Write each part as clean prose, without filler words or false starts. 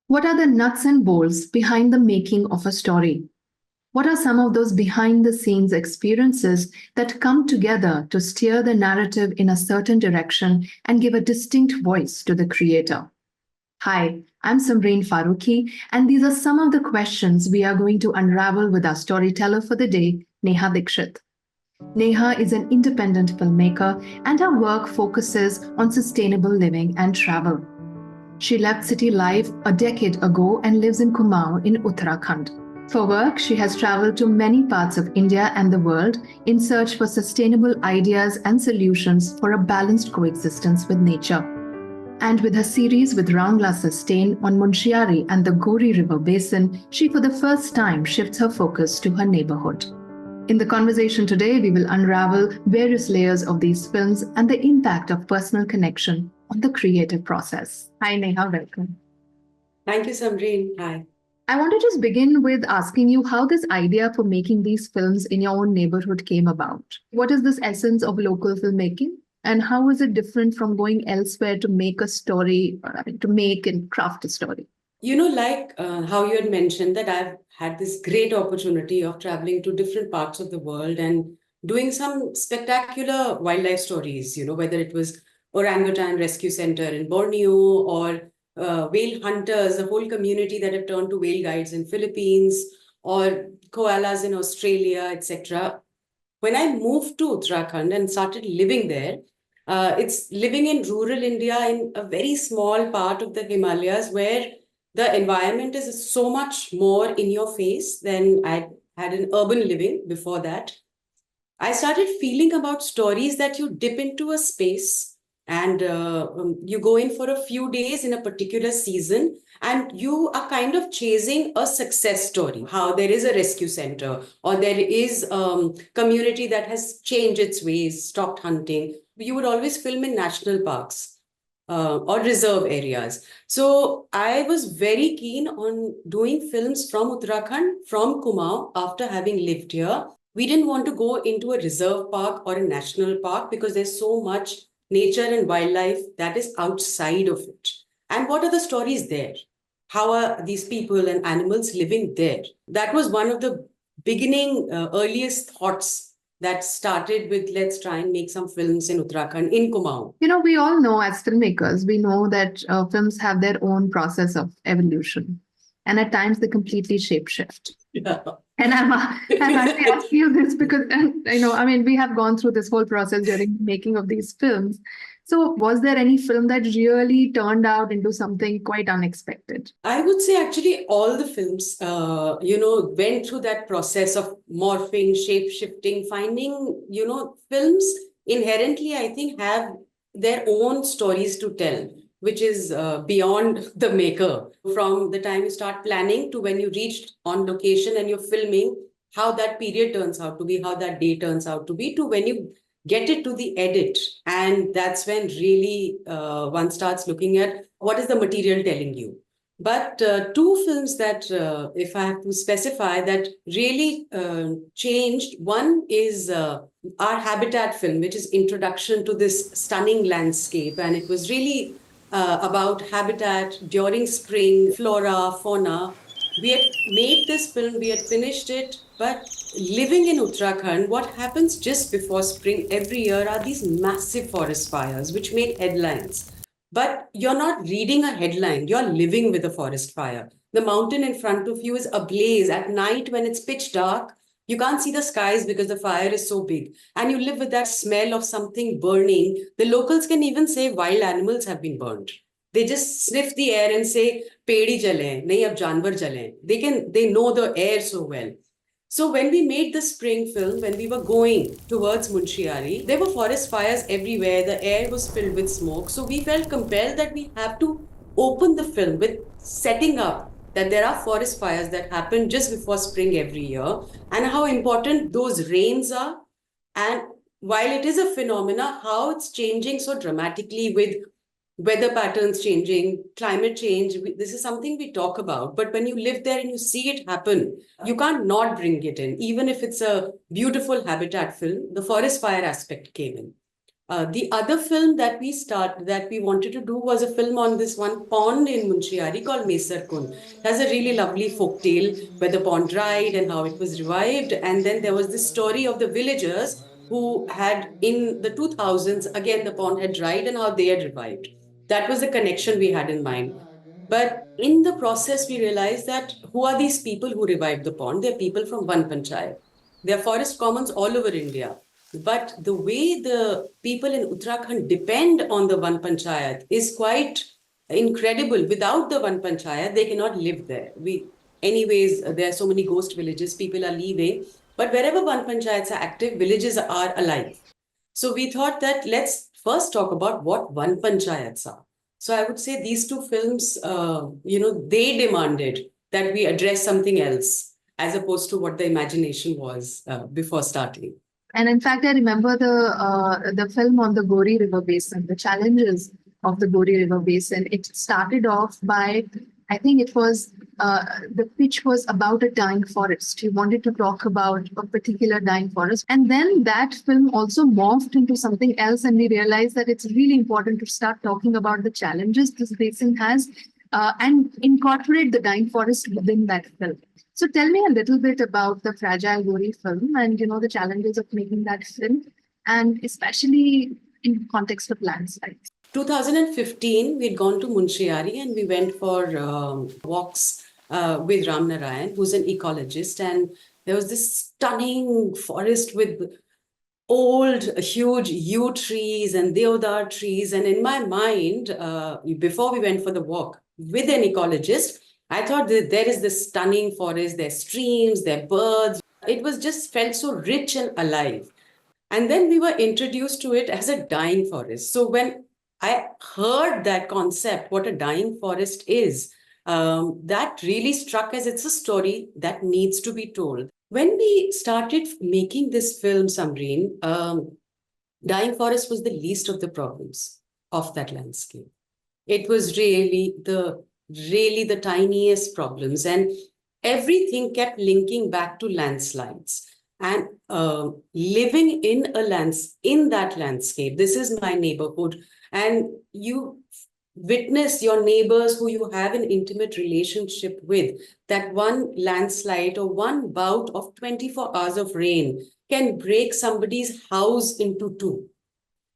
What are the nuts and bolts behind the making of a story? What are some of those behind the scenes experiences that come together to steer the narrative in a certain direction and give a distinct voice to the creator? Hi, I'm Samreen Farooqui, and these are some of the questions we are going to unravel with our storyteller for the day, Neha Dixit. Neha is an independent filmmaker, and her work focuses on sustainable living and travel. She left city life a decade ago and lives in Kumaon in Uttarakhand. For work, she has traveled to many parts of India and the world in search for sustainable ideas and solutions for a balanced coexistence with nature. And with her series with Roundglass Sustain on Munchiari and the Gori River Basin, she for the first time shifts her focus to her neighborhood. In the conversation today, we will unravel various layers of these films and the impact of personal connection on the creative process. Hi, Neha, welcome. Thank you, Samreen. Hi. I want to just begin with asking you how this idea for making these films in your own neighborhood came about. What is this essence of local filmmaking? And how is it different from going elsewhere to make a story, to make and craft a story? How you had mentioned that I've had this great opportunity of traveling to different parts of the world and doing some spectacular wildlife stories, whether it was orangutan rescue center in Borneo or whale hunters, a whole community that have turned to whale guides in Philippines or koalas in Australia, etc. When I moved to Uttarakhand and started living there, it's living in rural India in a very small part of the Himalayas where the environment is so much more in your face than I had an urban living before that. I started feeling about stories that you dip into a space and you go in for a few days in a particular season and you are kind of chasing a success story, how there is a rescue center or there is a community that has changed its ways, stopped hunting. You would always film in national parks or reserve areas. So I was very keen on doing films from Uttarakhand, from Kumaon, after having lived here. We didn't want to go into a reserve park or a national park because there's so much nature and wildlife that is outside of it. And what are the stories there? How are these people and animals living there? That was one of the beginning, earliest thoughts that started with let's try and make some films in Uttarakhand, in Kumaon. We all know as filmmakers, we know that films have their own process of evolution. And at times they completely shapeshift. Yeah. And I'm actually asking you this because, we have gone through this whole process during the making of these films. So was there any film that really turned out into something quite unexpected? I would say actually all the films, went through that process of morphing, shape-shifting, finding, films inherently, I think, have their own stories to tell, which is beyond the maker. From the time you start planning to when you reached on location and you're filming, how that period turns out to be, how that day turns out to be, to when you get it to the edit. And that's when really one starts looking at what is the material telling you. But two films that, if I have to specify, that really changed. One is our Habitat film, which is introduction to this stunning landscape. And it was really about habitat during spring, flora, fauna. We had made this film, we had finished it, but living in Uttarakhand, what happens just before spring every year are these massive forest fires, which make headlines. But you're not reading a headline, you're living with a forest fire. The mountain in front of you is ablaze at night when it's pitch dark. You can't see the skies because the fire is so big. And you live with that smell of something burning. The locals can even say wild animals have been burned. They just sniff the air and say, Pedi jale, nahi ab janwar jale. They know the air so well. So when we made the spring film, when we were going towards Munchiari, there were forest fires everywhere. The air was filled with smoke. So we felt compelled that we have to open the film with setting up that there are forest fires that happen just before spring every year and how important those rains are. And while it is a phenomena, how it's changing so dramatically with weather patterns changing, climate change. This is something we talk about. But when you live there and you see it happen, you can't not bring it in. Even if it's a beautiful habitat film, the forest fire aspect came in. The other film that we wanted to do was a film on this one pond in Munchiari called Mesar Kund. It has a really lovely folk tale where the pond dried and how it was revived. And then there was this story of the villagers who had, in the 2000s, again, the pond had dried and how they had revived. That was the connection we had in mind. But in the process, we realized that who are these people who revived the pond? They're people from one panchayat. They're forest commons all over India. But the way the people in Uttarakhand depend on the one panchayat is quite incredible. Without the one panchayat, they cannot live there. Anyways, there are so many ghost villages, people are leaving. But wherever one panchayats are active, villages are alive. So we thought that let's first talk about what one panchayats are. So I would say these two films, they demanded that we address something else as opposed to what the imagination was before starting. And in fact, I remember the film on the Gori River Basin, the challenges of the Gori River Basin. It started off by, I think it was, the pitch was about a dying forest. You wanted to talk about a particular dying forest. And then that film also morphed into something else. And we realized that it's really important to start talking about the challenges this basin has and incorporate the dying forest within that film. So tell me a little bit about the Fragile Gori film and, the challenges of making that film, and especially in context of landslides. 2015, we'd gone to Munchiari and we went for walks with Ram Narayan, who's an ecologist. And there was this stunning forest with old, huge yew trees and deodar trees. And in my mind, before we went for the walk with an ecologist, I thought that there is this stunning forest, there's streams, there are birds. It was just felt so rich and alive. And then we were introduced to it as a dying forest. So when I heard that concept, what a dying forest is, that really struck as it's a story that needs to be told. When we started making this film, Samreen, dying forest was the least of the problems of that landscape. It was really the tiniest problems, and everything kept linking back to landslides. And living in that landscape, this is my neighborhood, and you witness your neighbors who you have an intimate relationship with, that one landslide or one bout of 24 hours of rain can break somebody's house into two.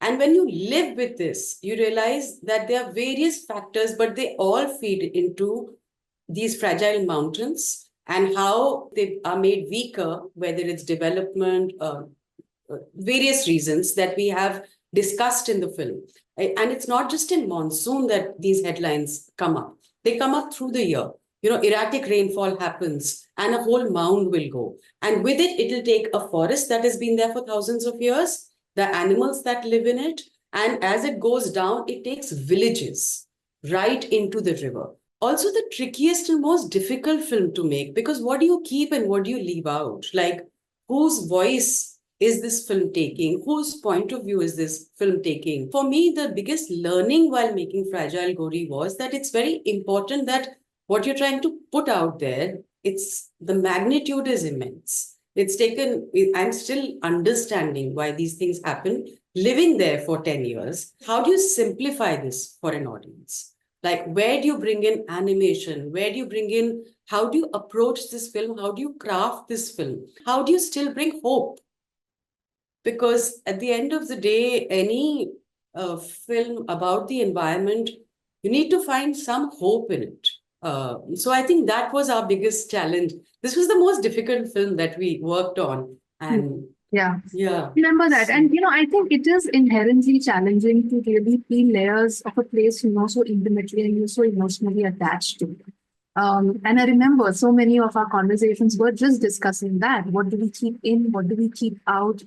And when you live with this, you realize that there are various factors, but they all feed into these fragile mountains and how they are made weaker, whether it's development, various reasons that we have discussed in the film. And it's not just in monsoon that these headlines come up. They come up through the year. Erratic rainfall happens and a whole mound will go. And with it, it'll take a forest that has been there for thousands of years, the animals that live in it. And as it goes down, it takes villages right into the river. Also, the trickiest and most difficult film to make, because what do you keep and what do you leave out? Like, whose voice is this film taking? Whose point of view is this film taking? For me, the biggest learning while making Fragile Gori was that it's very important that what you're trying to put out there, the magnitude is immense. I'm still understanding why these things happen, living there for 10 years. How do you simplify this for an audience? Like, where do you bring in animation? How do you approach this film? How do you craft this film? How do you still bring hope? Because at the end of the day, any film about the environment, you need to find some hope in it. So I think that was our biggest challenge. This was the most difficult film that we worked on. And yeah. Remember that. And, I think it is inherently challenging to really peel layers of a place you know so intimately and you're so emotionally attached to. And I remember so many of our conversations were just discussing that. What do we keep in? What do we keep out?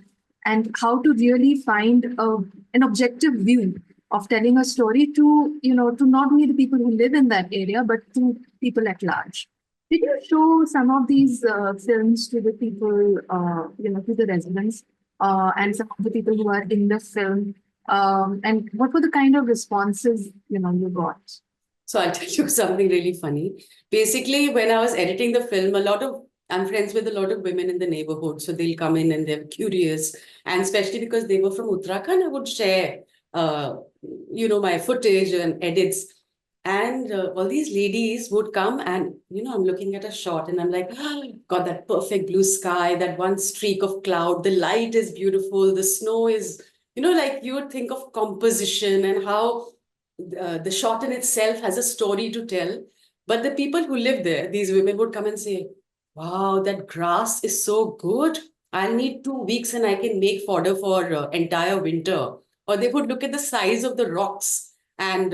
And how to really find an objective view of telling a story to not only the people who live in that area, but to people at large. Did you show some of these films to the people, to the residents and some of the people who are in the film? And what were the kind of responses, you got? So I'll tell you something really funny. Basically, when I was editing the film, I'm friends with a lot of women in the neighborhood, so they'll come in and they're curious. And especially because they were from Uttarakhand, I would share, my footage and edits. And all these ladies would come and, I'm looking at a shot and I'm like, oh, God, that perfect blue sky, that one streak of cloud, the light is beautiful, the snow is, like you would think of composition and how the shot in itself has a story to tell. But the people who live there, these women would come and say, wow, that grass is so good. I'll need 2 weeks and I can make fodder for entire winter. Or they would look at the size of the rocks and,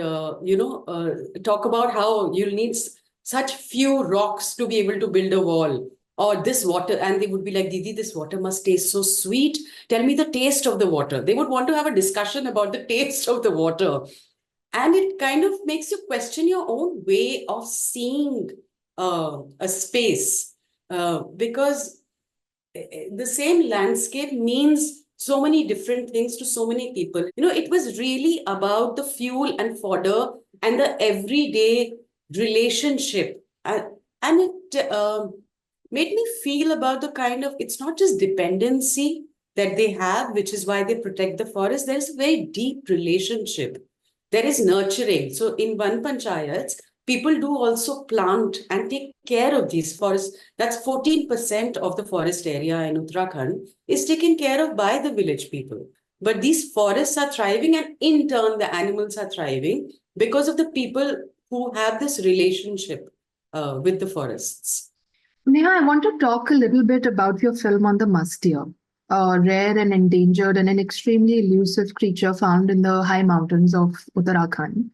talk about how you'll need such few rocks to be able to build a wall. Or this water, and they would be like, Didi, this water must taste so sweet. Tell me the taste of the water. They would want to have a discussion about the taste of the water. And it kind of makes you question your own way of seeing a space, because the same landscape means so many different things to so many people. It was really about the fuel and fodder and the everyday relationship. And it made me feel about the kind of, it's not just dependency that they have, which is why they protect the forest. There's a very deep relationship. There is nurturing. So in one panchayats, people do also plant and take care of these forests. That's 14% of the forest area in Uttarakhand is taken care of by the village people. But these forests are thriving, and in turn, the animals are thriving because of the people who have this relationship with the forests. Neha, I want to talk a little bit about your film on the musk deer, a rare and endangered and an extremely elusive creature found in the high mountains of Uttarakhand,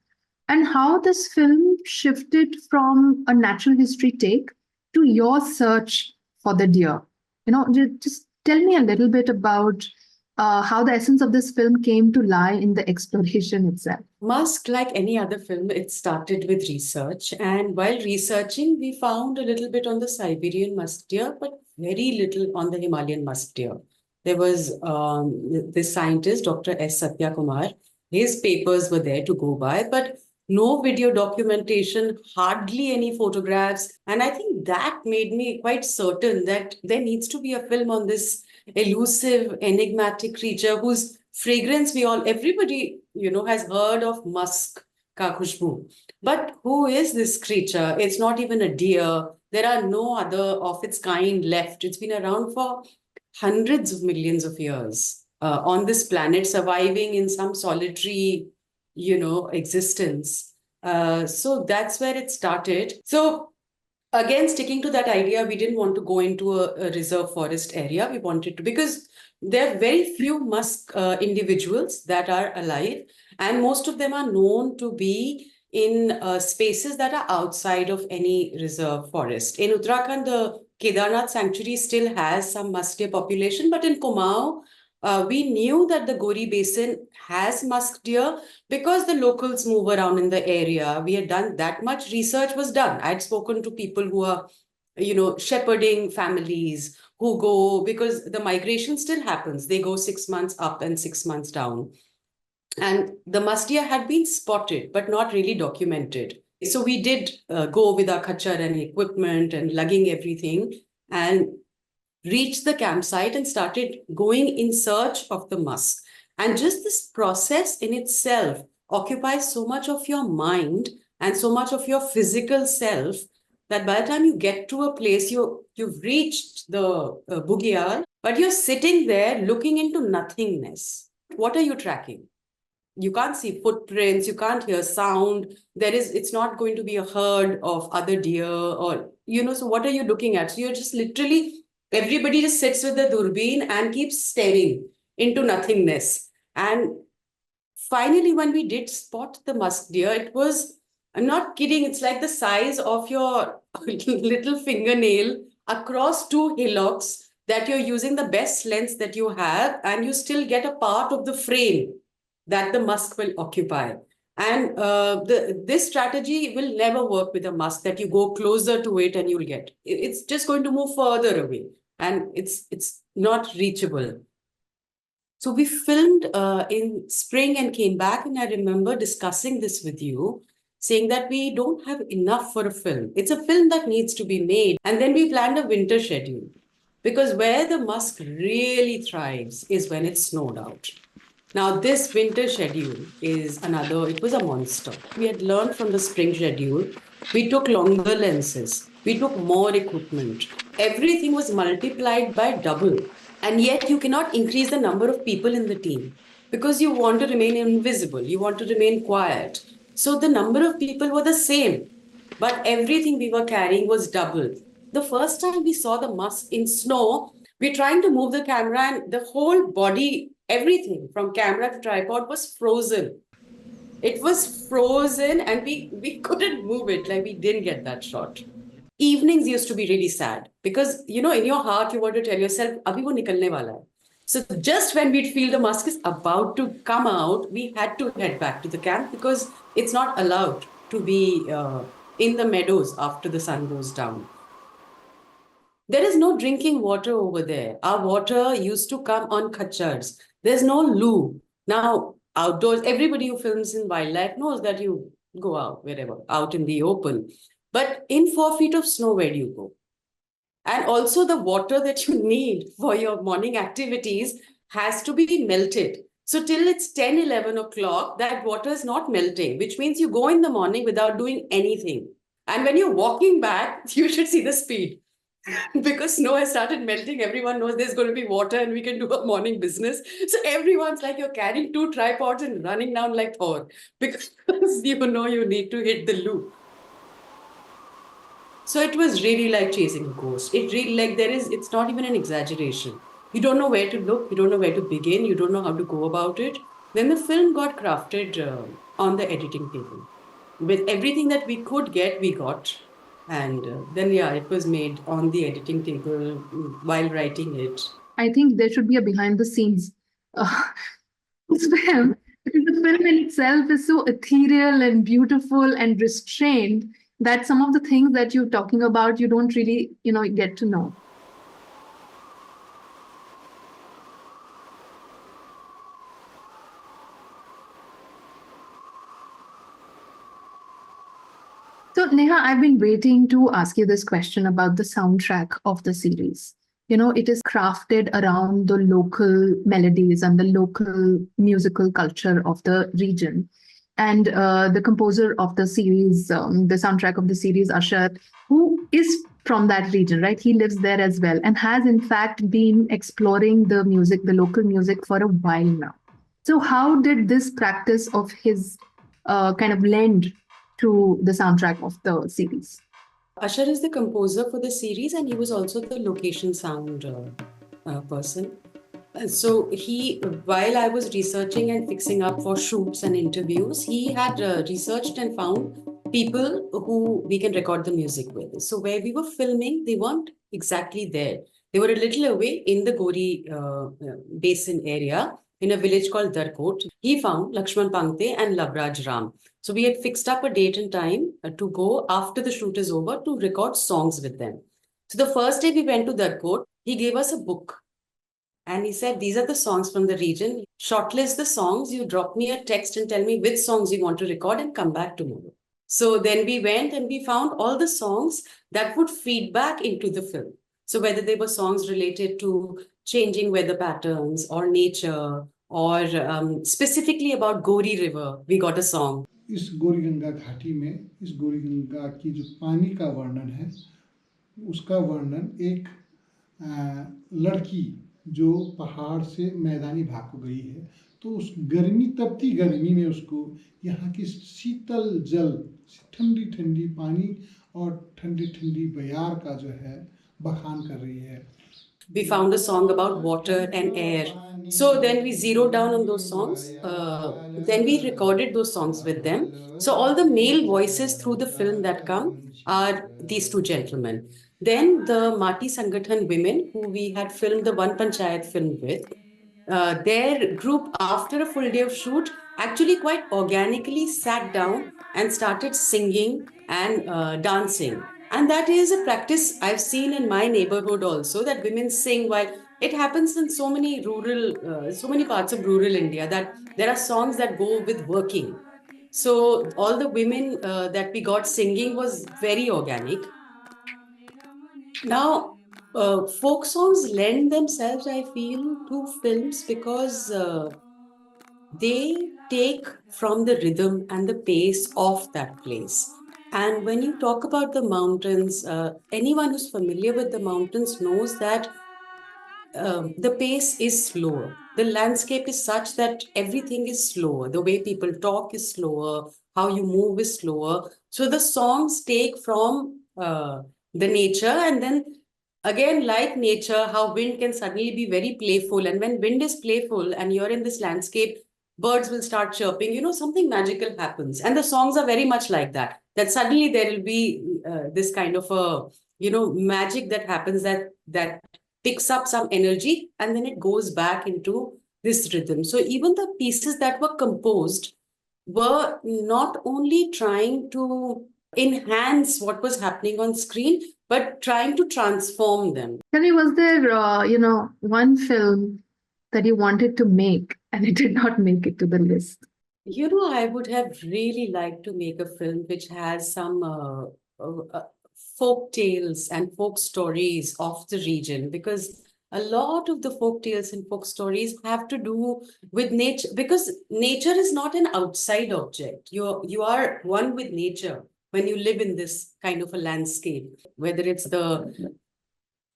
and how this film shifted from a natural history take to your search for the deer. Just tell me a little bit about how the essence of this film came to lie in the exploration itself. Musk, like any other film, it started with research. And while researching, we found a little bit on the Siberian musk deer, but very little on the Himalayan musk deer. There was this scientist, Dr. S. Satya Kumar. His papers were there to go by, but no video documentation, hardly any photographs. And I think that made me quite certain that there needs to be a film on this elusive, enigmatic creature whose fragrance everybody, has heard of musk ka khushbu. But who is this creature? It's not even a deer. There are no other of its kind left. It's been around for hundreds of millions of years on this planet, surviving in some solitary, existence. So that's where it started. So again, sticking to that idea, we didn't want to go into a reserve forest area. We wanted to, because there are very few musk individuals that are alive, and most of them are known to be in spaces that are outside of any reserve forest. In Uttarakhand, the Kedarnath sanctuary still has some musk deer population, but in Kumaon, we knew that the Gori Basin has musk deer because the locals move around in the area. We had done that much research was done. I'd spoken to people who are, shepherding families who go, because the migration still happens. They go 6 months up and 6 months down. And the musk deer had been spotted, but not really documented. So we did go with our khachar and equipment and lugging everything and reached the campsite and started going in search of the musk. And just this process in itself occupies so much of your mind and so much of your physical self that by the time you get to a place, you've reached the Bugyal, but you're sitting there looking into nothingness. What are you tracking? You can't see footprints, you can't hear sound. It's not going to be a herd of other deer or, so what are you looking at? So you're just literally, everybody just sits with the durbeen and keeps staring into nothingness. And finally, when we did spot the musk deer, it was, I'm not kidding, it's like the size of your little fingernail across 2 hillocks that you're using the best lens that you have, and you still get a part of the frame that the musk will occupy. And this strategy will never work with a musk, that you go closer to it and you'll get. It's just going to move further away, and it's not reachable. So we filmed in spring and came back, and I remember discussing this with you, saying that we don't have enough for a film. It's a film that needs to be made. And then we planned a winter schedule because where the musk really thrives is when it's snowed out. Now, this winter schedule is another, it was a monster. We had learned from the spring schedule. We took longer lenses, we took more equipment. Everything was multiplied by double. And yet, you cannot increase the number of people in the team because you want to remain invisible, you want to remain quiet. So, the number of people were the same, but everything we were carrying was double. The first time we saw the musk in snow, we're trying to move the camera, and the whole body, everything from camera to tripod was frozen. It was frozen, and we couldn't move it. Like we didn't get that shot. Evenings used to be really sad because in your heart you want to tell yourself, "Abhi wo nikalne wala hai." So just when we'd feel the musk is about to come out, we had to head back to the camp because it's not allowed to be in the meadows after the sun goes down. There is no drinking water over there. Our water used to come on khachars. There's no loo. Now, outdoors, everybody who films in wildlife knows that you go out wherever, out in the open. But in 4 feet of snow, where do you go? And also, the water that you need for your morning activities has to be melted. So, till it's 10, 11 o'clock, that water is not melting, which means you go in the morning without doing anything. And when you're walking back, you should see the speed. Because snow has started melting, everyone knows there's going to be water and we can do a morning business. So everyone's like, you're carrying 2 tripods and running down like Thor because you need to hit the loop. So it was really like chasing a ghost. It really it's not even an exaggeration. You don't know where to look, you don't know where to begin, you don't know how to go about it. Then the film got crafted on the editing table. With everything that we could get, we got. And then, it was made on the editing table while writing it. I think there should be a behind the scenes film because the film in itself is so ethereal and beautiful and restrained that some of the things that you're talking about, you don't really, get to know. So, Neha, I've been waiting to ask you this question about the soundtrack of the series. It is crafted around the local melodies and the local musical culture of the region. And the composer of the series, the soundtrack of the series, Usher, who is from that region, right? He lives there as well and has, in fact, been exploring the music, the local music, for a while now. So, how did this practice of his kind of lend to the soundtrack of the series? Usher is the composer for the series, and he was also the location sound person. So while I was researching and fixing up for shoots and interviews, he had researched and found people who we can record the music with. So where we were filming, they weren't exactly there. They were a little away in the Gori Basin area in a village called Darkot. He found Lakshman Pangte and Lavraj Ram. So we had fixed up a date and time to go after the shoot is over to record songs with them. So the first day we went to Darkot, he gave us a book. And he said, these are the songs from the region. Shortlist the songs. You drop me a text and tell me which songs you want to record and come back tomorrow. So then we went and we found all the songs that would feed back into the film. So whether they were songs related to changing weather patterns or nature or specifically about Gori River, we got a song. इस गौरी गंगा घाटी में इस गौरी गंगा की जो पानी का वर्णन है उसका वर्णन एक लड़की जो पहाड़ से मैदानी भाग को गई है तो उस गर्मी तपती गर्मी में उसको यहाँ की शीतल जल ठंडी ठंडी पानी और ठंडी ठंडी बयार का जो है बखान कर रही है. We found a song about water and air. So then we zeroed down on those songs. Then we recorded those songs with them. So all the male voices through the film that come are these two gentlemen. Then the Mati Sangathan women who we had filmed the One Panchayat film with, their group after a full day of shoot actually quite organically sat down and started singing and dancing. And that is a practice I've seen in my neighborhood also, that women sing while it happens in so many parts of rural India, that there are songs that go with working. So all the women that we got singing was very organic. Now, folk songs lend themselves, I feel, to films because they take from the rhythm and the pace of that place. And when you talk about the mountains, anyone who's familiar with the mountains knows that the pace is slower. The landscape is such that everything is slower. The way people talk is slower. How you move is slower. So the songs take from the nature, and then again, like nature, how wind can suddenly be very playful. And when wind is playful and you're in this landscape, birds will start chirping. Something magical happens. And the songs are very much like that. That suddenly there will be this kind of a magic that happens that picks up some energy and then it goes back into this rhythm. So even the pieces that were composed were not only trying to enhance what was happening on screen, but trying to transform them. Tell me, was there, one film that you wanted to make and it did not make it to the list? I would have really liked to make a film which has some folk tales and folk stories of the region, because a lot of the folk tales and folk stories have to do with nature, because nature is not an outside object. You are one with nature when you live in this kind of a landscape, whether it's the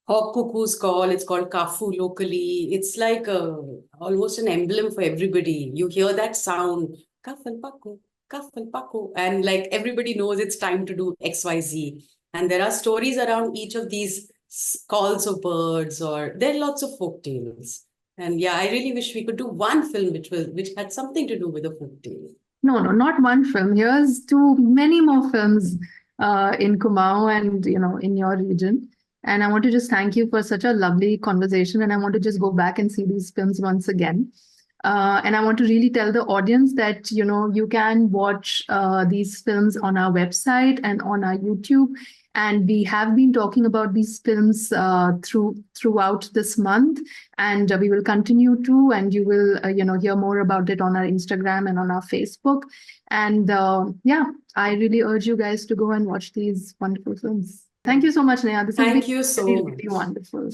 hawk cuckoo's call, it's called kafu locally. It's like almost an emblem for everybody. You hear that sound, kafal paku, and like everybody knows it's time to do XYZ. And there are stories around each of these calls of birds, or there are lots of folk tales. And yeah, I really wish we could do one film which had something to do with a folk tale. No, not one film. Here's to many more films in Kumaon and in your region. And I want to just thank you for such a lovely conversation. And I want to just go back and see these films once again. And I want to really tell the audience that you can watch these films on our website and on our YouTube. And we have been talking about these films throughout this month, and we will continue to. And you will hear more about it on our Instagram and on our Facebook. And yeah, I really urge you guys to go and watch these wonderful films. Thank you so much, Neha. This has Thank been you so really, much. really wonderful.